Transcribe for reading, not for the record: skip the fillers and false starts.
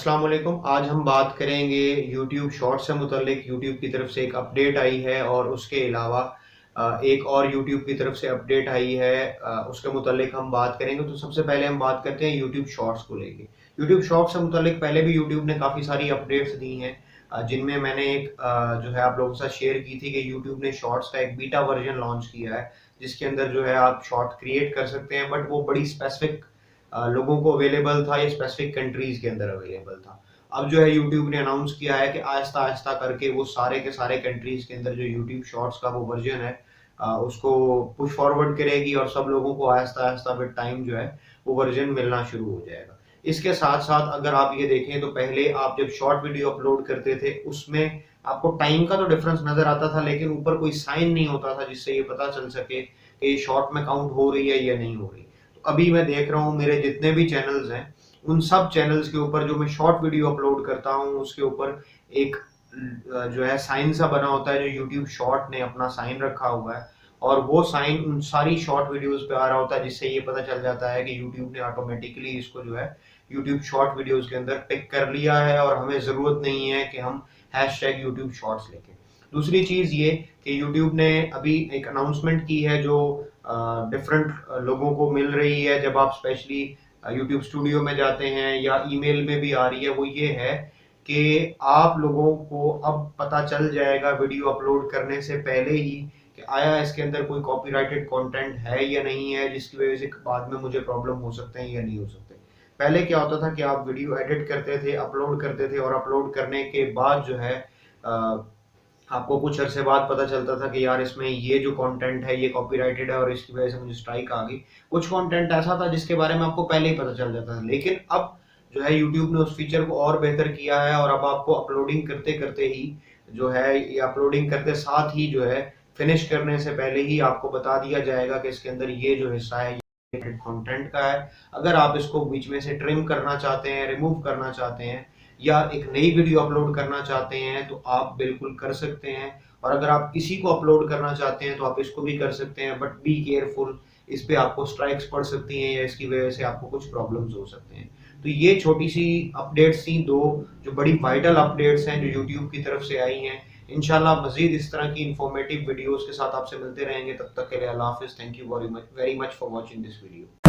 अस्सलाम वालेकुम। आज हम बात करेंगे यूट्यूब शॉर्ट से मुतल्लिक। यूट्यूब की तरफ से एक अपडेट आई है और उसके अलावा एक और यूट्यूब की तरफ से अपडेट आई है, उसके मुतल्लिक हम बात करेंगे। तो सबसे पहले हम बात करते हैं यूट्यूब शॉर्ट्स को लेके। यूट्यूब शॉर्ट्स से मुतल्लिक पहले भी यूट्यूब ने काफ़ी सारी अपडेट्स दी हैं, जिनमें मैंने एक जो है आप लोगों के साथ शेयर की थी कि यूट्यूब ने शॉर्ट्स का एक बीटा वर्जन लॉन्च किया है, जिसके अंदर जो है आप शॉर्ट क्रिएट कर सकते हैं, बट वो बड़ी स्पेसिफिक लोगों को अवेलेबल था, या स्पेसिफिक कंट्रीज के अंदर अवेलेबल था। अब जो है यूट्यूब ने अनाउंस किया है कि आहिस्ता आहिस्ता करके वो सारे के सारे कंट्रीज के अंदर जो यूट्यूब शॉर्ट्स का वो वर्जन है, उसको पुश फॉरवर्ड करेगी और सब लोगों को आहिस्ता आहिस्ता विद टाइम जो है वो वर्जन मिलना शुरू हो जाएगा। इसके साथ साथ अगर आप ये देखें तो पहले आप जब शॉर्ट वीडियो अपलोड करते थे उसमें आपको टाइम का तो डिफरेंस नजर आता था, लेकिन ऊपर कोई साइन नहीं होता था जिससे ये पता चल सके कि ये शॉर्ट में काउंट हो रही है या नहीं हो रही। अभी मैं देख रहा हूँ मेरे जितने भी चैनल्स हैं, उन सब चैनल्स के ऊपर जो मैं शॉर्ट वीडियो अपलोड करता हूँ उसके ऊपर एक जो है साइन सा बना होता है, जो यूट्यूब शॉर्ट ने अपना साइन रखा हुआ है, और वो साइन उन सारी शॉर्ट वीडियोस पे आ रहा होता है, जिससे ये पता चल जाता है कि यूट्यूब ने ऑटोमेटिकली इसको जो है यूट्यूब शॉर्ट वीडियोस के अंदर पिक कर लिया है और हमें जरूरत नहीं है कि हम हैशटैग यूट्यूब शॉर्ट्स लेके। दूसरी चीज ये कि यूट्यूब ने अभी एक अनाउंसमेंट की है जो डिफरेंट लोगों को मिल रही है जब आप स्पेशली यूट्यूब स्टूडियो में जाते हैं, या ईमेल में भी आ रही है। वो ये है कि आप लोगों को अब पता चल जाएगा वीडियो अपलोड करने से पहले ही कि आया इसके अंदर कोई कॉपीराइटेड कंटेंट है या नहीं है, जिसकी वजह से बाद में मुझे प्रॉब्लम हो सकते हैं या नहीं हो सकते। पहले क्या होता था कि आप वीडियो एडिट करते थे, अपलोड करते थे, और अपलोड करने के बाद जो है आपको कुछ अरसे बाद पता चलता था कि यार इसमें ये जो कंटेंट है ये कॉपीराइटेड है और इसकी वजह से मुझे स्ट्राइक आ गई। कुछ कंटेंट ऐसा था जिसके बारे में आपको पहले ही पता चल जाता था, लेकिन अब जो है यूट्यूब ने उस फीचर को और बेहतर किया है, और अब आपको अपलोडिंग करते करते ही जो है, ये अपलोडिंग करते साथ ही जो है फिनिश करने से पहले ही आपको बता दिया जाएगा कि इसके अंदर ये जो हिस्सा है कंटेंट का है। अगर आप इसको बीच में से ट्रिम करना चाहते हैं, रिमूव करना चाहते हैं, या एक नई वीडियो अपलोड करना चाहते हैं, तो आप बिल्कुल कर सकते हैं। और अगर आप इसी को अपलोड करना चाहते हैं तो आप इसको भी कर सकते हैं, बट बी केयरफुल, इस पे आपको स्ट्राइक्स पड़ सकती हैं या इसकी वजह से आपको कुछ प्रॉब्लम्स हो सकते हैं। तो ये छोटी सी अपडेट्स थी, दो जो बड़ी वाइटल अपडेट्स हैं जो यूट्यूब की तरफ से आई हैं। इंशाल्लाह मजीद इस तरह की इंफॉर्मेटिव वीडियोस के साथ आपसे मिलते रहेंगे। तब तक के लिए अल्लाह हाफिज। Thank you very much for watching this video.